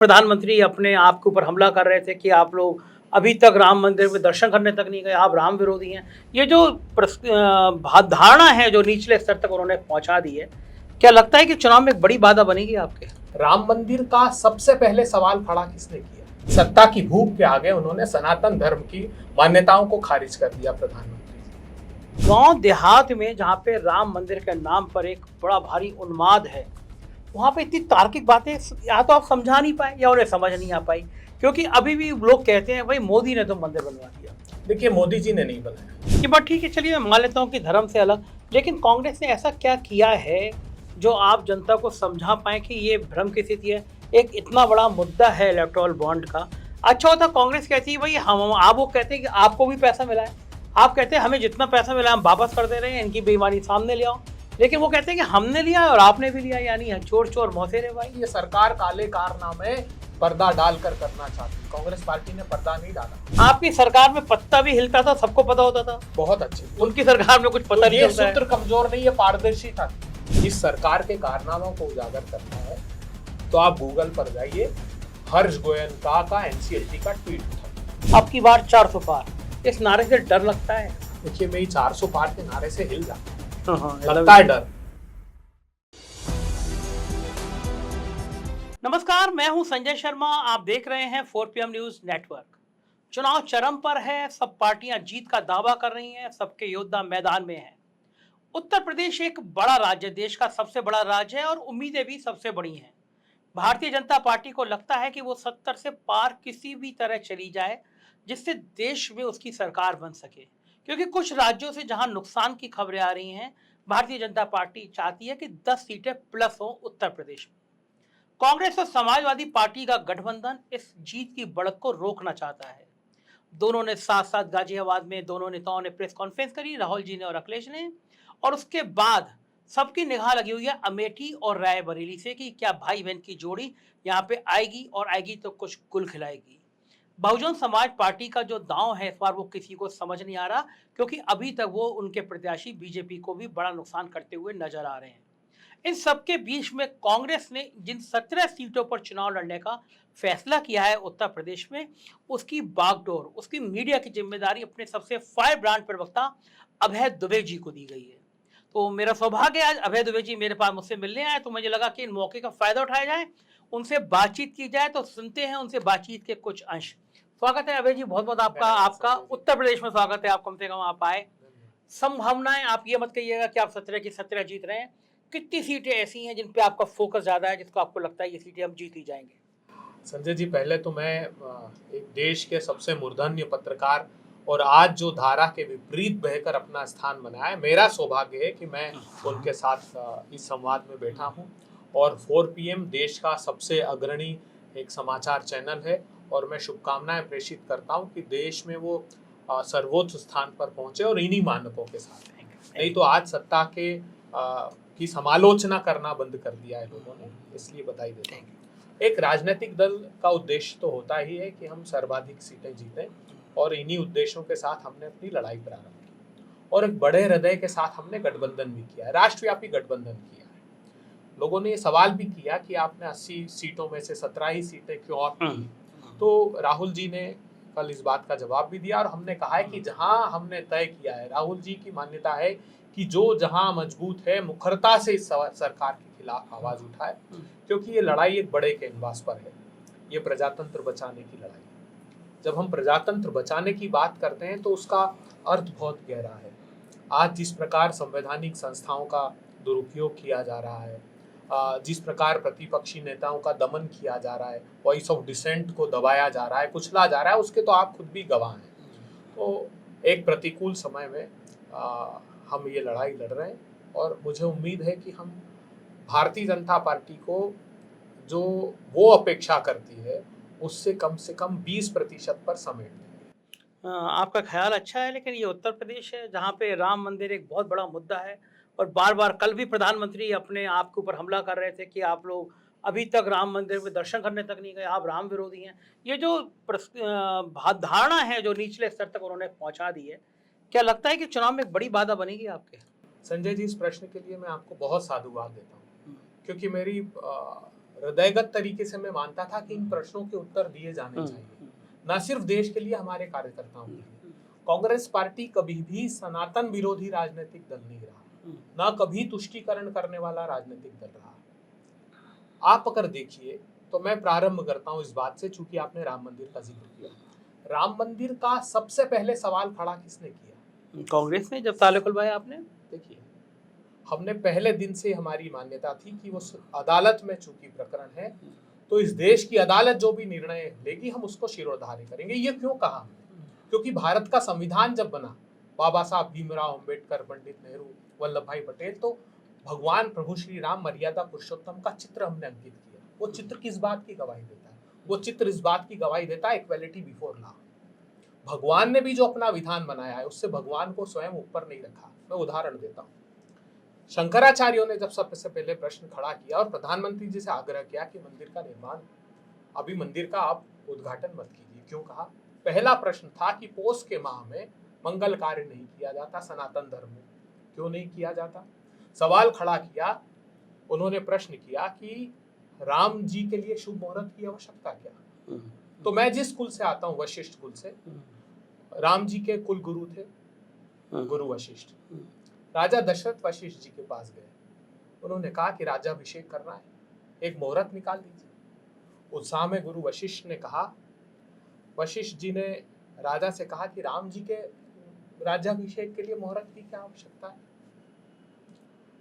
प्रधानमंत्री अपने आप के ऊपर हमला कर रहे थे कि आप लोग अभी तक राम मंदिर में दर्शन करने तक नहीं गए, आप राम विरोधी हैं। ये जो धारणा है जो निचले स्तर तक उन्होंने पहुंचा दी है, क्या लगता है कि चुनाव में एक बड़ी बाधा बनेगी आपके? राम मंदिर का सबसे पहले सवाल खड़ा किसने किया? सत्ता की भूख के आगे उन्होंने सनातन धर्म की मान्यताओं को खारिज कर दिया। प्रधानमंत्री गांव देहात में जहाँ पे राम मंदिर के नाम पर एक बड़ा भारी उन्माद है, वहाँ पे इतनी तार्किक बातें या तो आप समझा नहीं पाए या उन्हें समझ नहीं आ पाई, क्योंकि अभी भी लोग कहते हैं भाई मोदी ने तो मंदिर बनवा दिया। देखिए, मोदी जी ने नहीं बनाया। ये बात ठीक है, चलिए मैं मान लेता हूँ कि धर्म से अलग, लेकिन कांग्रेस ने ऐसा क्या किया है जो आप जनता को समझा पाए कि ये भ्रम की स्थिति है? एक इतना बड़ा मुद्दा है इलेक्टोरल बॉन्ड का। अच्छा होता कांग्रेस कहती है भाई हम आप, वो कहते हैं कि आपको भी पैसा मिला है, आप कहते हैं हमें जितना पैसा मिला हम वापस कर दे रहे हैं, इनकी बेईमानी सामने ले आओ। लेकिन वो कहते हैं कि हमने लिया और आपने भी लिया, यानी चोर चोर मौसेरे भाई। ये सरकार काले कारनामे पर्दा डालकर करना चाहती। कांग्रेस पार्टी ने पर्दा नहीं डाला। आपकी सरकार में पत्ता भी हिलता था, सबको पता होता था। बहुत अच्छे। उनकी सरकार में कुछ पता नहीं ये सूत्र कमजोर नहीं, ये पारदर्शी था। इस सरकार के कारनामों को उजागर करना है तो आप गूगल पर जाइए, हर्ष गोयनका का एनसीएलटी का ट्वीट था। अब की बार 400 पार, इस नारे से डर लगता है? देखिए, मैं 400 पार के नारे से हिल जाता हूं। हाँ, लगता है डर। नमस्कार, मैं हूं संजय शर्मा, आप देख रहे हैं 4PM न्यूज नेटवर्क। चुनाव चरम पर है, सब पार्टियां जीत का दावा कर रही हैं, सबके योद्धा मैदान में हैं। उत्तर प्रदेश एक बड़ा राज्य, देश का सबसे बड़ा राज्य है और उम्मीदें भी सबसे बड़ी हैं। भारतीय जनता पार्टी को लगता है कि वो 70 से पार किसी भी तरह चली जाए, जिससे देश में उसकी सरकार बन सके। क्योंकि कुछ राज्यों से जहां नुकसान की खबरें आ रही हैं, भारतीय जनता पार्टी चाहती है कि 10 सीटें प्लस हो उत्तर प्रदेश में। कांग्रेस और समाजवादी पार्टी का गठबंधन इस जीत की बढ़त को रोकना चाहता है। दोनों ने साथ साथ गाजियाबाद में दोनों नेताओं ने प्रेस कॉन्फ्रेंस करी, राहुल जी ने और अखिलेश ने। और उसके बाद सबकी निगाह लगी हुई है अमेठी और रायबरेली से कि क्या भाई बहन की जोड़ी यहाँ पे आएगी, और आएगी तो कुछ गुल खिलाएगी। बहुजन समाज पार्टी का जो दांव है इस बार वो किसी को समझ नहीं आ रहा, क्योंकि अभी तक वो उनके प्रत्याशी बीजेपी को भी बड़ा नुकसान करते हुए नजर आ रहे हैं। इन सबके बीच में कांग्रेस ने जिन 17 सीटों पर चुनाव लड़ने का फैसला किया है उत्तर प्रदेश में, उसकी बागडोर, उसकी मीडिया की जिम्मेदारी अपने सबसे फायर ब्रांड प्रवक्ता अभय दुबे जी को दी गई है। तो मेरा सौभाग्य आज अभय दुबे जी मेरे पास मुझसे मिलने आए, तो मुझे लगा कि इन मौके का फायदा उठाया जाए, उनसे बातचीत की जाए। तो सुनते हैं उनसे बातचीत के कुछ अंश। स्वागत है अभय जी, बहुत बहुत आपका उत्तर प्रदेश में स्वागत है। आप कम से कम आप आए। संभावनाएं, आप ये मत कहिएगा कि आप 17 की 17 जीत रहे हैं, कितनी सीटें ऐसी हैं जिन पे आपका फोकस ज्यादा है, जिसको आपको लगता है ये सीटें हम जीत ही जाएंगे? संजय जी, पहले तो मैं एक देश के सबसे मूर्धन्य पत्रकार और आज जो धारा के विपरीत बहकर अपना स्थान बनाया है, मेरा सौभाग्य है कि मैं उनके साथ इस संवाद में बैठा हूं। और 4PM देश का सबसे अग्रणी एक समाचार चैनल है और मैं शुभकामनाएं प्रेषित करता हूं कि देश में वो सर्वोच्च स्थान पर पहुंचे और इन्हीं मानकों के साथ। नहीं तो आज सत्ता के की समालोचना करना बंद कर दिया है लोगों ने, इसलिए बधाई देता हूं। एक राजनीतिक दल का उद्देश्य तो होता ही है कि हम सर्वाधिक सीटें जीतें, और इन्हीं उद्देश्यों के साथ हमने अपनी लड़ाई प्रारंभ की और एक बड़े हृदय के साथ हमने गठबंधन भी किया है, राष्ट्रव्यापी गठबंधन किया है। लोगों ने ये सवाल भी किया कि आपने 80 सीटों में से 17 ही सीटें क्यों ऑफ की? तो राहुल जी ने कल इस बात का जवाब भी दिया और हमने कहा है कि जहां हमने तय किया है, राहुल जी की मान्यता है कि जो जहां मजबूत है मुखरता से इस सरकार के खिलाफ आवाज उठाए, क्योंकि ये लड़ाई एक बड़े कैनवास पर है। ये प्रजातंत्र बचाने की लड़ाई। जब हम प्रजातंत्र बचाने की बात करते हैं तो उसका अर्थ बहुत गहरा है। आज जिस प्रकार संवैधानिक संस्थाओं का दुरुपयोग किया जा रहा है, जिस प्रकार प्रतिपक्षी नेताओं का दमन किया जा रहा है, वॉइस ऑफ डिसेंट को दबाया जा रहा है, कुचला जा रहा है, उसके तो आप खुद भी गवाह हैं। तो एक प्रतिकूल समय में हम ये लड़ाई लड़ रहे हैं और मुझे उम्मीद है कि हम भारतीय जनता पार्टी को जो वो अपेक्षा करती है उससे कम 20% पर समेट देंगे। आपका ख्याल अच्छा है, लेकिन ये उत्तर प्रदेश है जहाँ पे राम मंदिर एक बहुत बड़ा मुद्दा है, और बार बार कल भी प्रधानमंत्री अपने आप के ऊपर हमला कर रहे थे कि आप लोग अभी तक राम मंदिर में दर्शन करने तक नहीं गए, आप राम विरोधी हैं। ये जो धारणा है जो निचले स्तर तक उन्होंने पहुंचा दी है, क्या लगता है कि चुनाव में एक बड़ी बाधा बनेगी आपके? संजय जी, इस प्रश्न के लिए मैं आपको बहुत साधुवाद देता हूँ, क्योंकि मेरी हृदयगत तरीके से मैं मानता था कि इन प्रश्नों के उत्तर दिए जाने चाहिए, न सिर्फ देश के लिए, हमारे कार्यकर्ताओं के लिए। कांग्रेस पार्टी कभी भी सनातन विरोधी राजनीतिक दल नहीं रहा, न कभी तुष्टीकरण करने वाला राजनीतिक दल रहा। आप अगर देखिए तो मैं प्रारंभ करता हूं इस बात से, चूंकि आपने राम मंदिर का जिक्र किया। राम मंदिर का सबसे पहले सवाल खड़ा किसने किया? कांग्रेस ने, जब ताले खुलवाए आपने। देखिए, हमने पहले दिन से हमारी मान्यता थी कि वो अदालत में चूंकि प्रकरण है, तो इस देश की अदालत जो भी निर्णय लेगी हम उसको शिरोधार्य करेंगे। ये क्यों कहा हमने? क्योंकि भारत का संविधान जब बना, बाबा साहब भीमराव अंबेडकर, पंडित नेहरू, वल्लभ भाई पटेल, तो भगवान प्रभु श्री राम मर्यादा पुरुषोत्तम का चित्र हमने अंकित किया। वो चित्र किस बात की गवाही देता है? वो चित्र इस बात की गवाही देता है, इक्वालिटी बिफोर लॉ। भगवान ने भी जो अपना विधान बनाया है, उससे भगवान को स्वयं ऊपर नहीं रखा। मैं उदाहरण देता हूँ। शंकराचार्यों ने जब सबसे पहले प्रश्न खड़ा किया और प्रधानमंत्री जी से आग्रह किया कि मंदिर का निर्माण, अभी मंदिर का आप उद्घाटन मत कीजिए, क्यों कहा? पहला प्रश्न था कि पौष के माह में मंगल कार्य नहीं किया जाता सनातन धर्म में, क्यों नहीं किया जाता? सवाल खड़ा किया, उन्होंने प्रश्न किया कि राम जी के लिए शुभ मुहूर्त की आवश्यकता क्या? तो मैं जिस कुल से आता हूँ, वशिष्ठ कुल से, राम जी के कुल गुरु थे गुरु वशिष्ठ। राजा दशरथ वशिष्ठ जी के पास गए, उन्होंने कहा कि राज्याभिषेक करना है, एक मुहूर्त निकाल दीजिए। उत्साह में गुरु वशिष्ठ ने कहा, वशिष्ठ जी ने राजा से कहा कि राम जी के राज्याभिषेक के लिए मुहूर्त की क्या आवश्यकता है?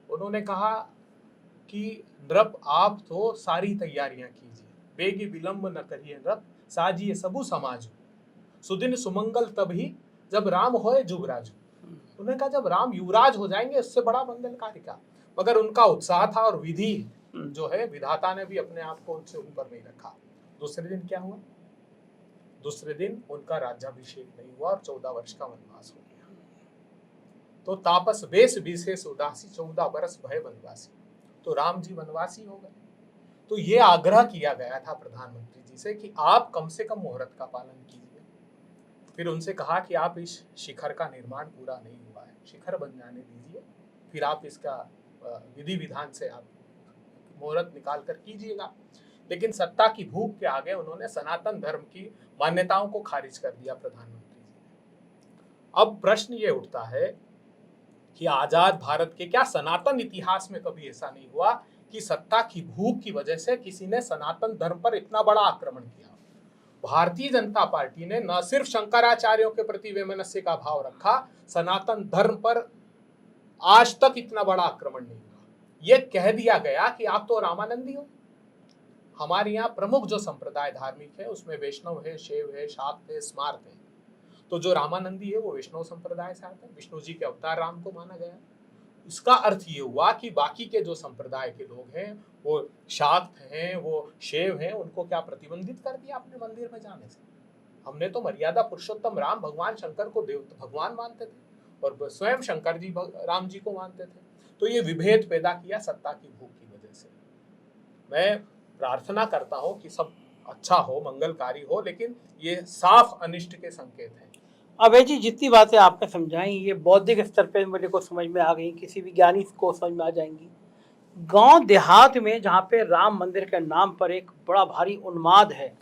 उन्होंने कहा कि नृप आप तो सारी तैयारियां कीजिए, बेगी विलंब न करिए नृप, साजिए सबु समाज, सुदिन सुमंगल तभी जब राम होए जुबराजू। उन्होंने कहा जब राम युवराज हो जाएंगे उससे बड़ा मंगल कार्य क्या? मगर उनका उत्साह था और विधि जो है, विधाता ने भी अपने आप को उनसे ऊपर नहीं रखा। दूसरे दिन क्या हुआ? दूसरे दिन उनका राज्याभिषेक नहीं हुआ और 14 वर्ष का वनवास हो गया। तो तापस वेश विशेष उदासी, 14 वर्ष भय वनवासी। तो राम जी वनवासी हो गए। तो ये आग्रह किया गया था प्रधानमंत्री जी से कि आप कम से कम मुहूर्त का पालन कीजिए। फिर उनसे कहा कि आप इस शिखर का निर्माण पूरा नहीं हुआ है, शिखर बन जाने दीजिए, फिर आप इसका विधि विधान से आप मुहूर्त निकाल कर कीजिएगा। लेकिन सत्ता की भूख के आगे उन्होंने सनातन धर्म की मान्यताओं को खारिज कर दिया प्रधानमंत्री जी। अब प्रश्न ये उठता है कि आजाद भारत के क्या सनातन इतिहास में कभी ऐसा नहीं हुआ कि सत्ता की भूख की वजह से किसी ने सनातन धर्म पर इतना बड़ा आक्रमण किया? भारतीय जनता पार्टी ने न सिर्फ शंकराचार्यों के प्रति वैमनस्य का भाव रखा, सनातन धर्म पर आज तक इतना बड़ा आक्रमण नहीं हुआ। यह कह दिया गया कि आप तो रामानंदी हो। हमारे यहाँ प्रमुख जो संप्रदाय धार्मिक है उसमें वैष्णव है, शैव है, शाक्त है, स्मार्त है। तो जो रामानंदी है वो वैष्णव संप्रदाय से आते हैं, विष्णु जी के अवतार राम को माना गया। इसका अर्थ ये हुआ कि बाकी के जो संप्रदाय के लोग हैं, वो शाक्त हैं, वो शैव हैं, उनको क्या प्रतिबंधित कर दिया अपने मंदिर में जाने से? हमने तो मर्यादा पुरुषोत्तम राम भगवान शंकर को देव भगवान मानते थे और स्वयं शंकर जी राम जी को मानते थे। तो ये विभेद पैदा किया सत्ता की भूख की वजह से। मैं प्रार्थना करता हूँ कि सब अच्छा हो, मंगलकारी हो, लेकिन ये साफ अनिष्ट के संकेत हैं। अभय जी, जितनी बातें आपने समझाई ये बौद्धिक स्तर पे मेरे को समझ में आ गई, किसी भी ज्ञानी को समझ में आ जाएंगी। गांव देहात में जहाँ पे राम मंदिर के नाम पर एक बड़ा भारी उन्माद है,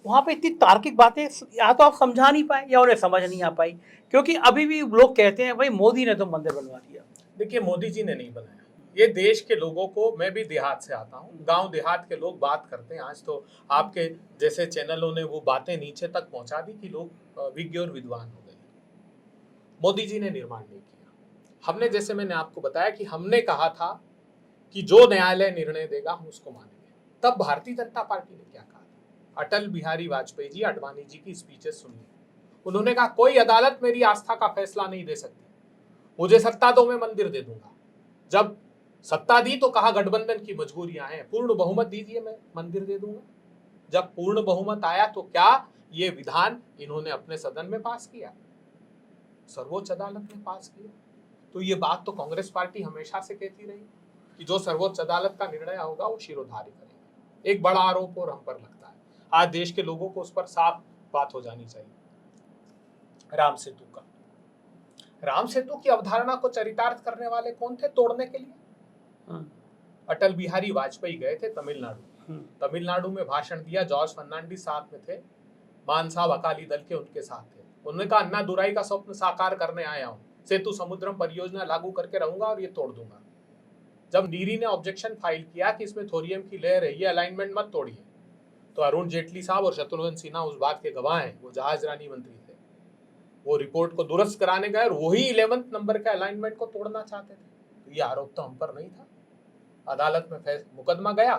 वहाँ पे इतनी तार्किक बातें या तो आप समझा नहीं पाए या उन्हें समझ नहीं आ पाई, क्योंकि अभी भी लोग कहते हैं भाई मोदी ने तो मंदिर बनवा दिया। देखिए, मोदी जी ने नहीं बनाया, ये देश के लोगों को, मैं भी देहात से आता हूँ, गांव देहात के लोग बात करते हैं। आज तो आपके जैसे चैनलों ने वो बातें नीचे तक पहुंचा दी कि लोग विज्ञ और विद्वान हो गए। मोदी जी ने निर्माण नहीं किया। हमने, जैसे मैंने आपको बताया कि हमने कहा था कि जो न्यायालय निर्णय देगा हम उसको मानेंगे। तब भारतीय जनता पार्टी ने क्या कहा? अटल बिहारी वाजपेयी जी, आडवाणी जी की स्पीचेस सुनिए। उन्होंने कहा कोई अदालत मेरी आस्था का फैसला नहीं दे सकती, मुझे सत्ता दो मैं मंदिर दे दूंगा। जब सत्ता दी तो कहा गठबंधन की मजबूरियां हैं, पूर्ण बहुमत दीजिए मैं मंदिर दे दूंगा। जब पूर्ण बहुमत आया तो क्या ये विधान इन्होंने अपने सदन में पास किया? सर्वोच्च अदालत ने पास किया। तो ये बात तो कांग्रेस पार्टी हमेशा से कहती रही कि जो सर्वोच्च अदालत का निर्णय होगा वो शिरोधार्य करेगा। एक बड़ा आरोप और हम पर लगता है, आज देश के लोगों को उस पर साफ बात हो जानी चाहिए। राम सेतु का, राम सेतु की अवधारणा को चरितार्थ करने वाले कौन थे तोड़ने के लिए? अटल बिहारी वाजपेयी गए थे तमिलनाडु, तमिलनाडु में भाषण दिया, जॉर्ज फर्नांडिस साथ में थे, मान साहब अकाली दल के उनके साथ थे। उन्होंने कहा अन्ना दुराई का स्वप्न साकार करने आया हूं, सेतु समुद्रम परियोजना लागू करके रहूंगा और ये तोड़ दूंगा। जब नीरी ने ऑब्जेक्शन फाइल किया कि इसमें थोरियम की लेयर है, ये अलाइनमेंट मत तोड़िए, तो अरुण जेटली साहब और शत्रुघ्न सिन्हा उस बात के गवाह हैं, वो जहाज रानी मंत्री थे, वो रिपोर्ट को दुरुस्त कराने गए और वही 11th नंबर के अलाइनमेंट को तोड़ना चाहते थे। तो ये आरोप तो हम पर नहीं था। अदालत में मुकदमा गया,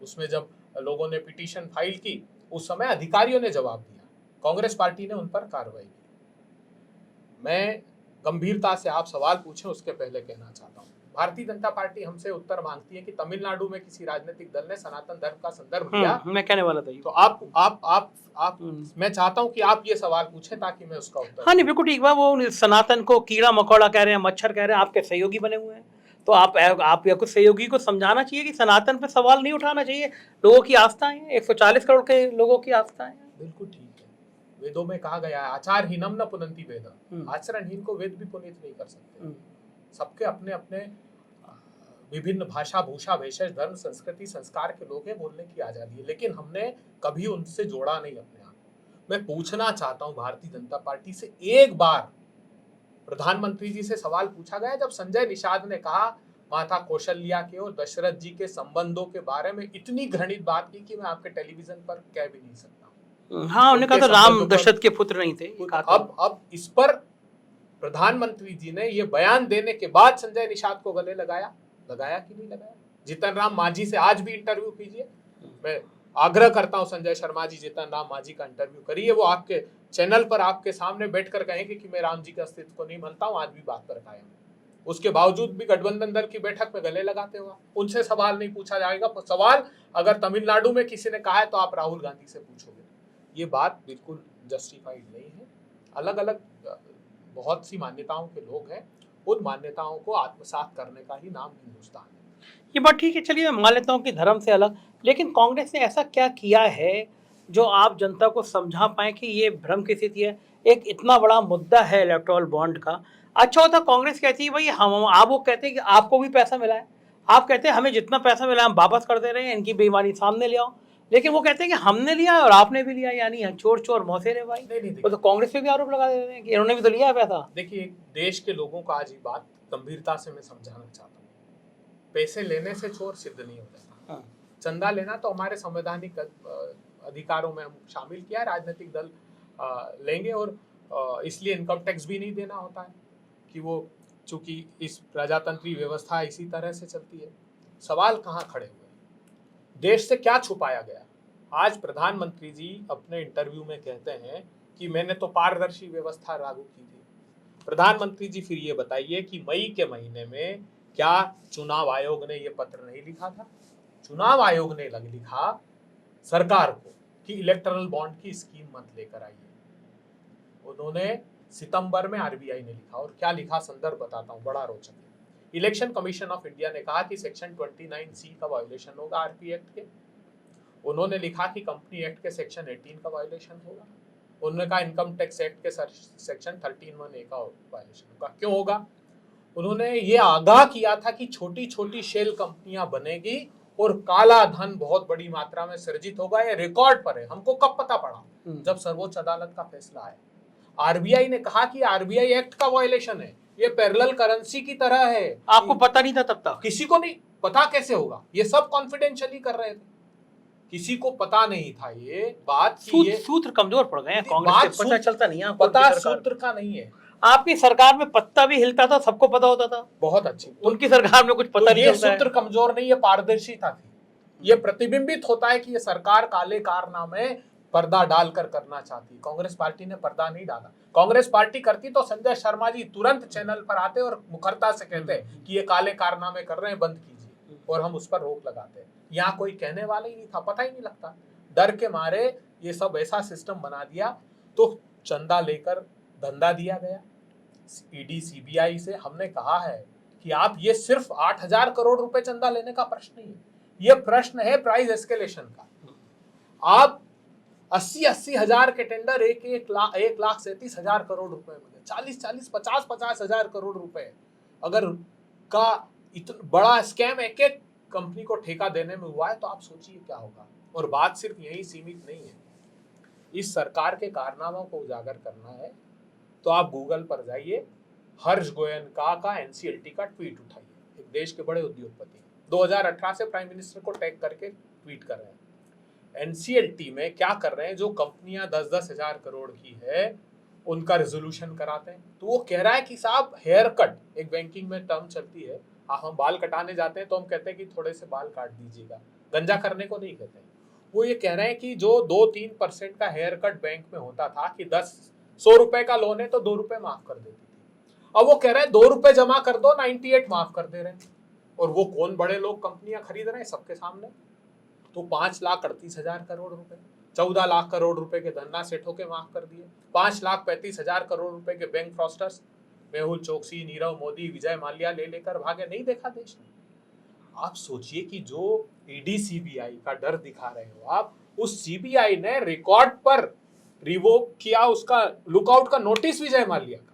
उसमें जब लोगों ने पिटीशन फाइल की, उस समय अधिकारियों ने जवाब दिया, कांग्रेस पार्टी ने उन पर कार्रवाई की। मैं गंभीरता से आप सवाल पूछें उसके पहले कहना चाहता हूँ, भारतीय जनता पार्टी हमसे उत्तर मांगती है कि तमिलनाडु में किसी राजनीतिक दल ने सनातन धर्म का संदर्भ लिया। मैं कहने वाला था तो आप मैं चाहता हूँ कि आप ये सवाल पूछें ताकि मैं उसका उत्तर। हाँ नहीं, बिल्कुल ठीक बात। वो सनातन को कीड़ा मकोड़ा कह रहे हैं, मच्छर कह रहे हैं, आपके सहयोगी बने हुए हैं, तो आप या कुछ सहयोगी को समझाना चाहिए कि सनातन पे सवाल नहीं उठाना चाहिए। लोगों की आस्थाएं हैं, 140 करोड़ के लोगों की आस्थाएं हैं। बिल्कुल ठीक है, वेदों में कहा गया है आचारहीनम न पुनन्ति वेद, आचरणहीन को वेद भी पुनीत नहीं कर सकते। सबके अपने अपने विभिन्न भाषा भूषा भेषज धर्म संस्कृति संस्कार के लोग हैं, बोलने की आजादी है, लेकिन हमने कभी उनसे जोड़ा नहीं अपने आप। मैं पूछना चाहता हूं भारतीय जनता पार्टी से, एक बार प्रधानमंत्री जी से सवाल पूछा गया जब संजय निषाद ने कहा माता कौशल्या के और दशरथ जी के संबंधों के बारे में इतनी घृणित बात की कि मैं आपके टेलीविजन पर कह भी नहीं सकता। हाँ, उन्होंने कहा था राम दशरथ के पुत्र नहीं थे। अब इस पर प्रधानमंत्री जी ने ये बयान देने के बाद संजय निषाद को गले लगाया कि नहीं लगाया? जीतन राम मांझी से आज भी इंटरव्यू कीजिए, मैं आग्रह करता हूं संजय शर्मा जी, जीतन राम मांझी का इंटरव्यू करिए, वो आपके चैनल पर आपके सामने बैठकर कहेंगे कि मैं राम जी के अस्तित्व को नहीं मानता हूं, आज भी बात पर कायम। उसके बावजूद भी गठबंधन दल की बैठक में गले लगाते हुआ उनसे सवाल नहीं पूछा जाएगा। सवाल अगर तमिलनाडु में किसी ने कहा है तो आप राहुल गांधी से पूछोगे। ये बात बिल्कुल जस्टिफाइड नहीं है। अलग अलग बहुत सी मान्यताओं के लोग हैं, उन मान्यताओं को आत्मसात करने का ही नाम हिंदुस्तान है। ये बात ठीक है, चलिए मान्यताओं की धर्म से अलग, लेकिन कांग्रेस ने ऐसा क्या किया है जो आप जनता को समझा पाए कि ये भ्रम की स्थिति है? एक इतना बड़ा मुद्दा है इलेक्टोरल बॉन्ड का। अच्छा होता कांग्रेस कहती है भाई हम, आप वो कहते हैं कि आपको भी पैसा मिला है, आप कहते हैं हमें जितना पैसा मिला हम वापस कर दे रहे हैं, इनकी बेईमानी सामने ले आओ, लेकिन वो कहते हैं कि हमने लिया और आपने भी लिया, यानी चोर चोर मौसेरे भाई। वो तो कांग्रेस पे भी आरोप लगा दे रहे हैं कि इन्होंने भी तो लिया है पैसा। देखिए, देश के लोगों को आज ये बात गंभीरता से मैं समझाना चाहता हूँ, पैसे लेने से चोर सिद्ध नहीं हो जाता। चंदा लेना तो हमारे संवैधानिक अधिकारों में हम शामिल किया है, राजनीतिक दल लेंगे, और इसलिए इनकम टैक्स भी नहीं देना होता है कि वो, चूंकि इस प्रजातंत्री व्यवस्था इसी तरह से चलती है। सवाल कहाँ खड़े हुए, देश से क्या छुपाया गया? आज प्रधानमंत्री जी अपने इंटरव्यू में कहते हैं कि मैंने तो पारदर्शी व्यवस्था लागू की थी। प्रधानमंत्री जी फिर ये बताइए कि मई के महीने में क्या चुनाव आयोग ने ये पत्र नहीं लिखा था? चुनाव आयोग ने लिखा सरकार को कि इलेक्टोरल बॉन्ड की स्कीम मत लेकर आइए। उन्होंने सितंबर में आरबीआई ने लिखा, और क्या लिखा संदर्भ बताता हूं, बड़ा रोचक है। इलेक्शन कमीशन ऑफ इंडिया ने कहा कि सेक्शन 29C का वायोलेशन होगा आरपी एक्ट के। उन्होंने लिखा कि कंपनी एक्ट के सेक्शन 18 का वायोलेशन होगा। उन्होंने कहा इनकम टैक्स एक्ट के सेक्शन 13(1)(a) का वायोलेशन होगा। क्यों होगा? उन्होंने ये आगाह किया था कि छोटी छोटी शेल कंपनियां बनेगी और काला धन बहुत बड़ी मात्रा में सृजित होगा। ये रिकॉर्ड पर है। हमको कब पता पड़ा? जब सर्वोच्च अदालत का फैसला आया। आरबीआई ने कहा कि आरबीआई एक्ट का वायोलेशन है, ये पैरेलल करेंसी की तरह है। आपको पता नहीं था तब तक? किसी को नहीं पता, कैसे होगा? ये सब कॉन्फिडेंशियली कर रहे थे, किसी को पता नहीं था ये बात। ये सूत्र कमजोर पड़ गए हैं कांग्रेस के, पता चलता नहीं है, पता सूत्र का नहीं है। आपकी सरकार में पत्ता भी हिलता था, सबको पता होता था। बहुत अच्छी, उनकी सरकार में कुछ पता नहीं चलता है। सूत्र कमजोर नहीं, ये पारदर्शिता थी। ये प्रतिबिंबित होता है कि ये सरकार काले कारनामे पर्दा डालकर करना चाहती। कांग्रेस पार्टी ने पर्दा नहीं डाला। कांग्रेस पार्टी करती तो संजय शर्मा जी तुरंत चैनल पर आते और मुखरता से कहते कि ये काले कारनामे कर रहे हैं, बंद कीजिए, और हम उस पर रोक लगाते। यहाँ कोई कहने वाला ही नहीं था, पता ही नहीं लगता। डर के मारे ये सब ऐसा सिस्टम बना दिया, तो चंदा लेकर धंधा दिया गया। ईडी सीबीआई से हमने कहा है कि आप, ये सिर्फ 8,000 करोड़ रुपए चंदा लेने का प्रश्न नहीं है, ये प्रश्न है प्राइस एस्केलेशन का। आप 80 हजार के टेंडर 1,37,000 करोड़ रुपए मिले, 40 50 हजार करोड़ रुपए अगर का इतना बड़ा स्कैम एक कंपनी को ठेका देने में हुआ है, तो आप सोचिए क्या होगा। और बात सिर्फ यही सीमित नहीं है, इस सरकार के कारनामों को उजागर करना है तो आप गूगल पर जाइए, हर्ष गोयनका का एनसीएलटी का ट्वीट उठाइए, एक देश के बड़े उद्योगपति 2018 से प्राइम मिनिस्टर को टैग करके ट्वीट कर रहे हैं। एनसीएलटी में क्या कर रहे हैं, जो कंपनियां 10-10 हजार करोड़ की है उनका रेजोल्यूशन कराते हैं। तो वो कह रहा है कि साहब हेयर कट, एक बैंकिंग में टर्म चलती है, हम बाल कटाने जाते हैं तो हम कहते हैं कि थोड़े से बाल काट दीजिएगा, गंजा करने को नहीं कहते हैं। वो ये कह रहे हैं कि जो 2-3% का हेयर कट बैंक में होता था कि 100 रुपए का लोन है तो 2 रुपए माफ कर देती थी, अब वो कह रहे हैं 2 रुपए जमा कर दो, 98 माफ कर दे रहे हैं। और वो कौन बड़े लोग कंपनियां खरीद रहे हैं सबके सामने, तो 5,38,000 करोड़ रुपए, 14 लाख करोड़ रुपए के धन्ना सेठों के माफ कर दिए, 5,35,000 करोड़ रुपए के बैंक फ्रॉस्टर्स मेहुल चोकसी, नीरव मोदी, विजय माल्या ले लेकर भागे। नहीं देखा देश ने। आप सोचिए कि जो ईडी सीबीआई का डर दिखा रहे हो आप, उस सीबीआई ने रिकॉर्ड पर रिवोक किया उसका लुकआउट का नोटिस विजय माल्या का।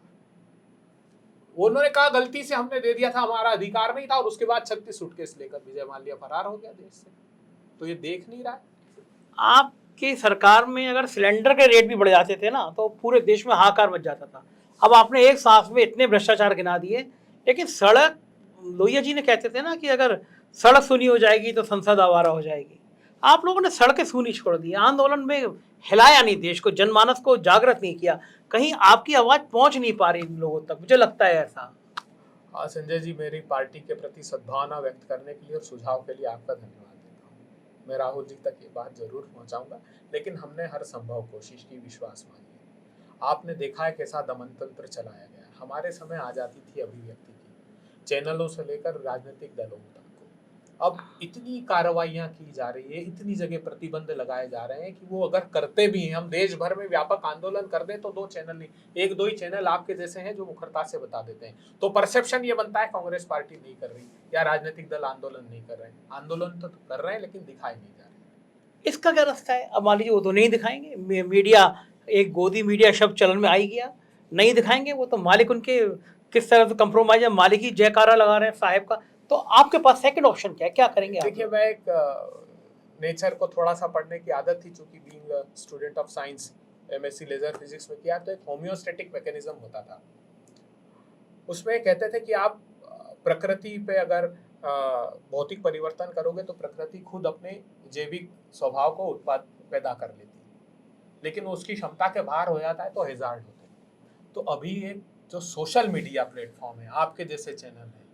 उन्होंने कहा गलती से हमने दे दिया था, हमारा अधिकार नहीं था, और उसके बाद 36 सूटकेस लेकर विजय माल्या फरार हो गया देश से। तो ये देख नहीं रहा है। आपकी सरकार में अगर सिलेंडर के रेट भी बढ़ जाते थे ना तो पूरे देश में हाहाकार मच जाता था। अब आपने एक सांस में इतने भ्रष्टाचार गिना दिए, लेकिन सड़क, लोहिया जी ने कहते थे ना कि अगर सड़क सूनी हो जाएगी तो संसद आवारा हो जाएगी। आप लोगों ने सड़कें सूनी छोड़ दी, आंदोलन में हिलाया नहीं देश को, जनमानस को जागृत नहीं किया, कहीं आपकी आवाज पहुंच नहीं पा रही इन लोगों तक, मुझे लगता है ऐसा। हाँ संजय जी, मेरी पार्टी के प्रति सद्भावना व्यक्त करने के लिए और सुझाव के लिए आपका धन्यवाद देता हूँ। मैं राहुल जी तक ये बात जरूर पहुँचाऊंगा, लेकिन हमने हर संभव कोशिश की, विश्वास मांगी। आपने देखा है कैसा दमन तंत्र चलाया गया। हमारे समय आज़ादी थी अभिव्यक्ति की, चैनलों से लेकर राजनीतिक दलों तक को। अब इतनी कार्रवाइयां की जा रही है, इतनी जगह प्रतिबंध लगाए जा रहे हैं कि वो अगर करते भी हैं, हम देश भर में व्यापक आंदोलन कर दें तो 2 चैनल नहीं, 1-2 ही चैनल आपके जैसे हैं जो मुखरता से बता देते हैं। तो परसेप्शन ये बनता है कांग्रेस पार्टी नहीं कर रही या राजनीतिक दल आंदोलन नहीं कर रहे हैं। आंदोलन तो कर रहे हैं लेकिन दिखाई नहीं जा रहे। इसका क्या रास्ता है? अब मान लीजिए वो तो नहीं दिखाएंगे, मीडिया, एक गोदी मीडिया शब्द चलन में आई गया, नहीं दिखाएंगे, वो तो मालिक उनके किस तरह से कंप्रोमाइज है, मालिक ही जयकारा लगा रहे हैं साहब का। तो आपके पास सेकंड ऑप्शन क्या है, क्या करेंगे आप? देखिए, मैं एक नेचर को थोड़ा सा पढ़ने की आदत थी, चूंकि being student of science, MSc laser physics में किया, तो एक होम्योस्टेटिक मैकेनिज्म होता था। उसमें कहते थे कि आप प्रकृति पे अगर भौतिक परिवर्तन करोगे तो प्रकृति खुद अपने जैविक स्वभाव को उत्पाद पैदा कर लेती है, लेकिन उसकी क्षमता के बाहर हो जाता है तो हेजार्ड होते हैं। तो अभी एक जो सोशल मीडिया प्लेटफॉर्म है, आपके जैसे चैनल है,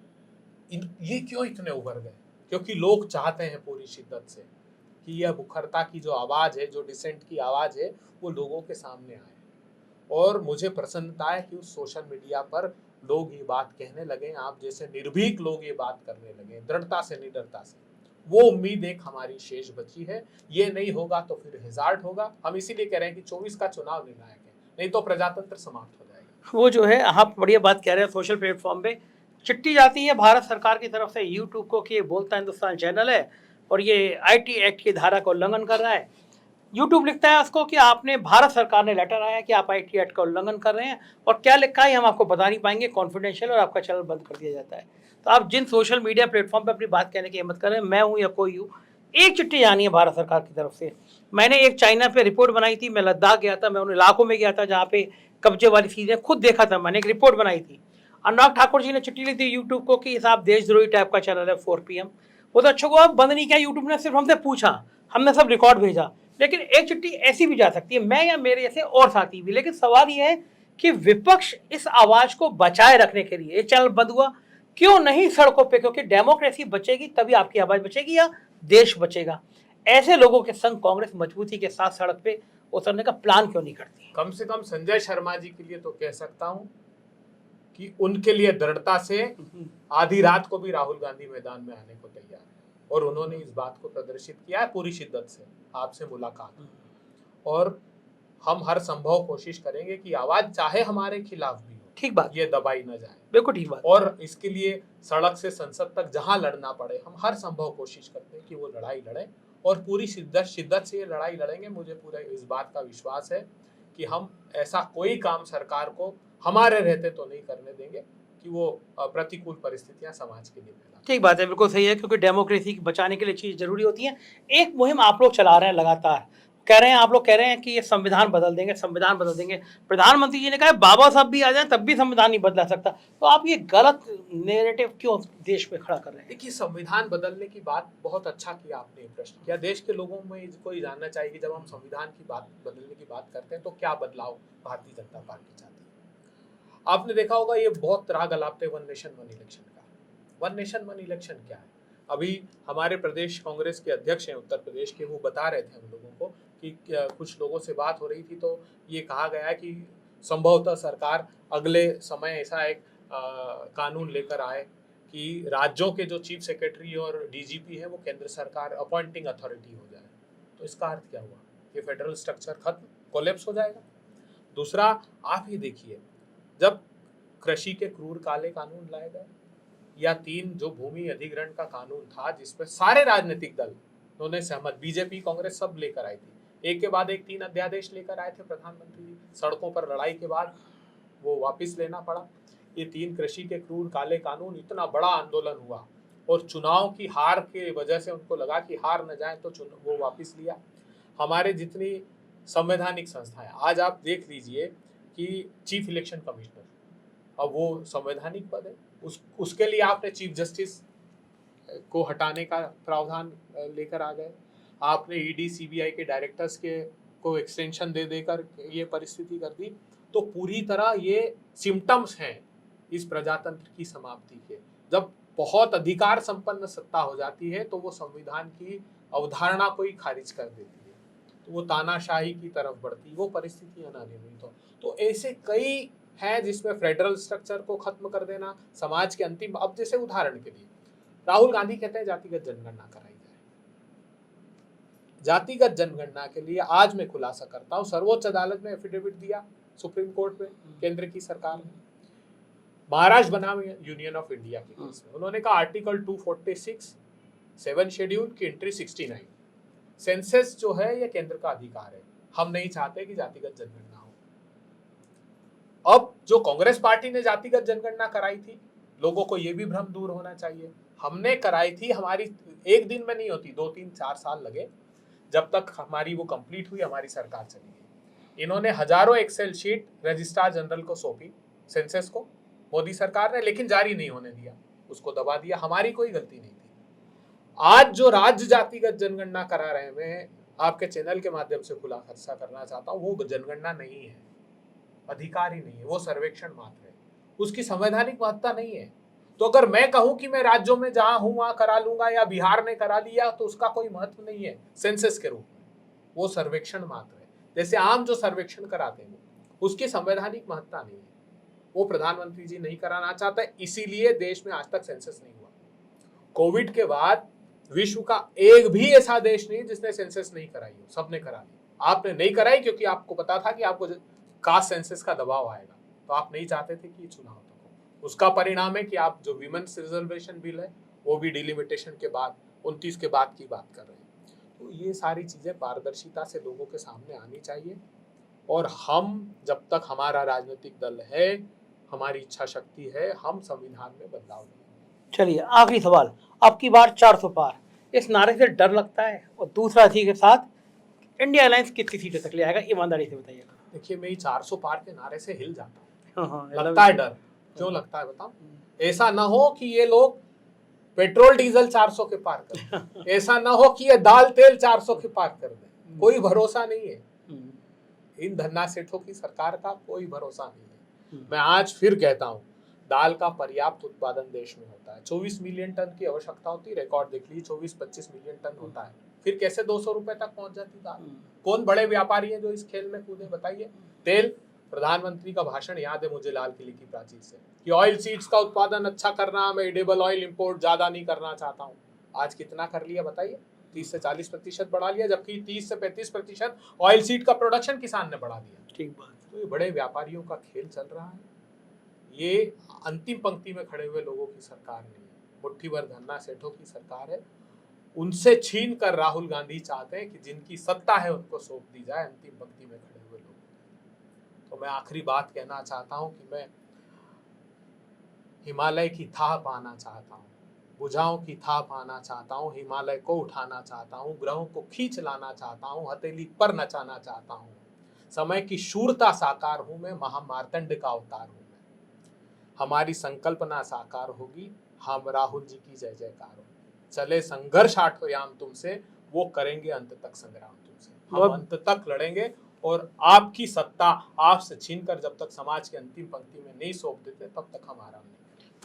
ये क्यों इतने उभर गए? क्योंकि लोग चाहते हैं पूरी शिद्दत से कि यह मुखरता की जो आवाज़ है, जो डिसेंट की आवाज़ है, वो लोगों के सामने आए। और मुझे प्रसन्नता है कि उस सोशल मीडिया पर लोग ये बात कहने लगे, आप जैसे निर्भीक लोग ये बात करने लगे, दृढ़ता से, निडरता से। वो उम्मीद एक हमारी शेष बची है। ये नहीं होगा तो फिर हेजार्ड होगा। हम इसीलिए कह रहे हैं कि 24 का चुनाव निर्णायक है, नहीं तो प्रजातंत्र समाप्त हो जाएगा। वो जो है, आप बढ़िया बात कह रहे हैं, सोशल प्लेटफॉर्म पे चिट्ठी जाती है भारत सरकार की तरफ से यूट्यूब को कि बोलता हिंदुस्तान चैनल है और ये आईटी एक्ट की धारा का उल्लंघन कर रहा है। यूट्यूब लिखता है उसको कि आपने, भारत सरकार ने लेटर आया कि आप आईटी एक्ट का उल्लंघन कर रहे हैं, और क्या लिखा है हम आपको बता नहीं पाएंगे, कॉन्फिडेंशियल, और आपका चैनल बंद कर दिया जाता है। तो आप जिन सोशल मीडिया प्लेटफॉर्म पर अपनी बात कहने की हिम्मत करें, मैं हूँ या कोई हूँ, एक चिट्ठी जानी है भारत सरकार की तरफ से। मैंने एक चाइना पे रिपोर्ट बनाई थी, मैं लद्दाख गया था, मैं उन इलाकों में गया था जहाँ पे कब्जे वाली चीज़ें खुद देखा था, मैंने एक रिपोर्ट बनाई थी। अनुराग ठाकुर जी ने चिट्ठी ली थी यूट्यूब को कि साहब देशद्रोही टाइप का चैनल है 4 PM। वो तो अच्छा हुआ बंद नहीं किया यूट्यूब ने, सिर्फ हमसे पूछा, हमने सब रिकॉर्ड भेजा। लेकिन एक चिट्ठी ऐसी भी जा सकती है, मैं या मेरे जैसे और साथी भी। लेकिन सवाल ये है कि विपक्ष इस आवाज को बचाए रखने के लिए, ये चैनल बंद हुआ क्यों नहीं सड़कों पे, क्योंकि डेमोक्रेसी बचेगी तभी आपकी आवाज बचेगी या देश बचेगा। ऐसे लोगों के संग कांग्रेस मजबूती के साथ सड़क पे उतरने का प्लान क्यों नहीं करती? कम से कम संजय शर्मा जी के लिए तो कह सकता हूं कि उनके लिए दृढ़ता से आधी रात को भी राहुल गांधी मैदान में आने को तैयार है, और उन्होंने इस बात को प्रदर्शित किया है पूरी शिद्दत से। आपसे मुलाकात, और हम हर संभव कोशिश करेंगे कि आवाज चाहे हमारे खिलाफ भी हो, ठीक बात, ये दबाई न जाए। बिल्कुल ठीक बात। और इसके लिए सड़क से संसद तक जहां लड़ना पड़े, हम हर संभव कोशिश करते हैं कि वो लड़ाई लड़ें, और पूरी शिद्दत से ये लड़ाई लड़ेंगे। मुझे पूरे इस बात का विश्वास है कि हम ऐसा कोई काम सरकार को हमारे रहते तो नहीं करने देंगे कि वो प्रतिकूल परिस्थितियां समाज के लिए फैला। ठीक बात है, बिल्कुल सही है, क्योंकि डेमोक्रेसी बचाने के लिए चीज़ ज़रूरी होती है। एक मुहिम आप लोग चला रहे हैं लगातार, कह रहे हैं, आप लोग कह रहे हैं कि ये संविधान बदल देंगे, संविधान बदल देंगे। प्रधानमंत्री जी ने कहा है बाबा साहब भी आ जाएं तब भी संविधान नहीं बदला सकता। तो आप ये गलत नैरेटिव क्यों देश में खड़ा कर रहे हैं? देखिए, संविधान बदलने की बात बहुत अच्छा किया आपने, ये प्रश्न किया। देश के लोगों में कोई जानना चाहिए कि जब हम संविधान की बात बदलने की बात करते हैं तो क्या बदलाव भारतीय जनता पार्टी चाहती है। आपने देखा होगा ये बहुत राग अलापते वन नेशन वन इलेक्शन का। वन नेशन वन इलेक्शन क्या है? अभी हमारे प्रदेश कांग्रेस के अध्यक्ष हैं उत्तर प्रदेश के, वो बता रहे थे हम लोगों को कि कुछ लोगों से बात हो रही थी तो ये कहा गया है कि संभवतः सरकार अगले समय ऐसा एक कानून लेकर आए कि राज्यों के जो चीफ सेक्रेटरी और डीजीपी है वो केंद्र सरकार अपॉइंटिंग अथॉरिटी हो जाए। तो इसका अर्थ क्या हुआ? ये फेडरल स्ट्रक्चर खत्म, कोलैप्स हो जाएगा। दूसरा, आप ये देखिए, जब कृषि के क्रूर काले कानून लाए गए, या 3 जो भूमि अधिग्रहण का कानून था जिसपे सारे राजनीतिक दल उन्होंने सहमत, बीजेपी कांग्रेस सब लेकर आई थी, एक के बाद एक 3 अध्यादेश लेकर आए थे प्रधानमंत्री जी। सड़कों पर लड़ाई के बाद वो वापस लेना पड़ा। ये 3 कृषि के क्रूर काले कानून, इतना बड़ा आंदोलन हुआ और चुनाव की हार के वजह से उनको लगा कि हार न जाए तो वो वापस लिया। हमारे जितनी संवैधानिक संस्थाएं, आज आप देख लीजिए कि चीफ इलेक्शन कमिश्नर, अब वो संवैधानिक पद है, उसके लिए आपने चीफ जस्टिस को हटाने का प्रावधान लेकर आ गए। आपने ईडी सीबीआई के डायरेक्टर्स के को एक्सटेंशन दे देकर ये परिस्थिति कर दी। तो पूरी तरह ये सिम्टम्स हैं इस प्रजातंत्र की समाप्ति के। जब बहुत अधिकार संपन्न सत्ता हो जाती है तो वो संविधान की अवधारणा को ही खारिज कर देती है, तो वो तानाशाही की तरफ बढ़ती, वो परिस्थितियां ना निर्मित हो। तो ऐसे कई हैं जिसमें फेडरल स्ट्रक्चर को खत्म कर देना, समाज के अंतिम, अब जैसे उदाहरण के लिए राहुल गांधी कहते हैं जातिगत जनगणना कराई जाए। जातिगत जनगणना के लिए आज मैं खुलासा करता हूं, सर्वोच्च अदालत में एफिडेविट दिया सुप्रीम कोर्ट में केंद्र की सरकार ने, महाराष्ट्र बनाम यूनियन ऑफ इंडिया के केस में उन्होंने कहा आर्टिकल 246 7 शेड्यूल की एंट्री 69, सेंसस जो है ये केंद्र का अधिकार है, हम नहीं चाहते कि जातिगत जनगणना हो। अब जो कांग्रेस पार्टी ने जातिगत जनगणना कराई थी, लोगों को ये भी भ्रम दूर होना चाहिए, हमने कराई थी, हमारी एक दिन में नहीं होती, 2-3-4 साल लगे, जब तक हमारी वो कंप्लीट हुई हमारी सरकार चली गई। इन्होंने हजारों एक्सेल शीट रजिस्ट्रार जनरल को सौंपी सेंसस को, मोदी सरकार ने, लेकिन जारी नहीं होने दिया, उसको दबा दिया, हमारी कोई गलती नहीं थी। आज जो राज्य जातिगत जनगणना करा रहे हैं, मैं आपके चैनल के माध्यम से खुलासा करना चाहता हूँ, वो जनगणना नहीं है, अधिकार ही नहीं है, वो सर्वेक्षण मात्र है, उसकी संवैधानिक महत्ता नहीं है। तो अगर मैं कहूं कि मैं राज्यों में जहां हूं वहां करा लूंगा या बिहार ने करा लिया तो उसका कोई महत्व नहीं है सेंसस के रूप में, वो सर्वेक्षण मात्र है। जैसे आम जो सर्वेक्षण कराते हैं उसकी संवैधानिक महत्ता नहीं है, वो प्रधानमंत्री जी नहीं कराना चाहते, इसीलिए देश में आज तक सेंसस नहीं हुआ। कोविड के बाद विश्व का एक भी ऐसा देश नहीं जिसने सेंसस नहीं कराई हो, सबने करा ली। आपने नहीं कराई क्योंकि आपको पता था कि आपको कास्ट सेंसस का दबाव आएगा, तो आप नहीं चाहते थे कि चुनाव तक हो। उसका परिणाम है कि आप जो विमेन्स रिजर्वेशन बिल है वो भी डिलिमिटेशन के बाद 29 के बाद की बात कर रहे हैं। तो ये सारी चीजें पारदर्शिता से लोगों के सामने आनी चाहिए, और हम जब तक हमारा राजनीतिक दल है, हमारी इच्छा शक्ति है, हम संविधान में बदलाव नहीं। चलिए, आखिरी सवाल, अब की बार 400 पार, इस नारे से डर लगता है? और दूसरा इसी के साथ, इंडिया अलायंस कितनी सीटें तक ले आएगा, ईमानदारी से बताइएगा। देखिए, मैं 400 पार के नारे से हिल जाता हूँ। हाँ, लगता है डर, क्यों लगता है बताओ? ऐसा ना हो कि ये लोग पेट्रोल डीजल 400 के पार कर दें, ऐसा ना हो कि ये दाल तेल 400 के पार कर दें, कोई भरोसा नहीं है। इन धन्ना सेठों की सरकार का कोई भरोसा नहीं है। मैं आज फिर कहता हूँ, दाल का पर्याप्त उत्पादन देश में होता है, 24 मिलियन टन की आवश्यकता होती है, रिकॉर्ड देख लीजिए 24-25 मिलियन टन होता है, फिर कैसे 200 रुपए तक पहुंच जाती दाल? कौन बड़े व्यापारी हैं जो इस खेल में कूदे, बताइए। तेल, प्रधानमंत्री का भाषण याद है मुझे लाल किले की प्राचीर से, कि ऑयल सीड्स का उत्पादन अच्छा करना, मैं एडिबल ऑयल इंपोर्ट ज्यादा नहीं करना चाहता हूँ। आज कितना कर लिया बताइए? 30 से 40% बढ़ा लिया, जबकि 30 से 35% ऑयल सीड का प्रोडक्शन किसान ने बढ़ा दिया। ठीक बात। तो ये बड़े व्यापारियों का खेल चल रहा है, ये अंतिम पंक्ति में खड़े हुए लोगों की सरकार नहीं है, मुट्ठी भर धन्ना सेठों की सरकार है। उनसे छीन कर राहुल गांधी चाहते हैं कि जिनकी सत्ता है उनको सौंप दी जाए अंतिम पंक्ति में खड़े हुए लोग। तो मैं आखिरी बात कहना चाहता हूं कि मैं हिमालय की थाह पाना चाहता हूँ, भुजाओं की थाह पाना चाहता हूँ, हिमालय को उठाना चाहता हूँ, ग्रहों को खींच लाना चाहता हूँ, हथेली पर नचाना चाहता हूँ। समय की शूरता साकार हूँ मैं, महामार्तंड का अवतार हूँ मैं। हमारी संकल्पना साकार होगी, हम राहुल जी की जय जयकार होगी। चले संघर्ष आठोयाम तुमसे, वो करेंगे अंत तक संग्राम तुमसे। हम अंत तक लड़ेंगे और आपकी सत्ता आपसे छीनकर जब तक समाज की अंतिम पंक्ति में नहीं सौंप देते तब तक हम आराम नहीं।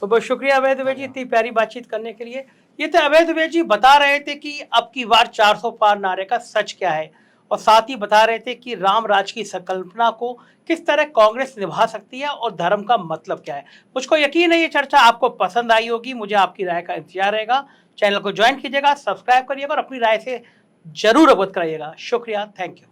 तो बहुत शुक्रिया अभय द्विवेदी जी इतनी प्यारी बातचीत करने के लिए। ये तो अभय द्विवेदी जी बता रहे थे कि अब की बार 400 पार नारे का सच क्या है, और साथ ही बता रहे थे कि राम राज की संकल्पना को किस तरह कांग्रेस निभा सकती है और धर्म का मतलब क्या है। मुझको यकीन है ये चर्चा आपको पसंद आई होगी। मुझे आपकी राय का इंतजार रहेगा। चैनल को ज्वाइन कीजिएगा, सब्सक्राइब करिएगा और अपनी राय से जरूर अवगत कराइएगा। शुक्रिया, थैंक यू।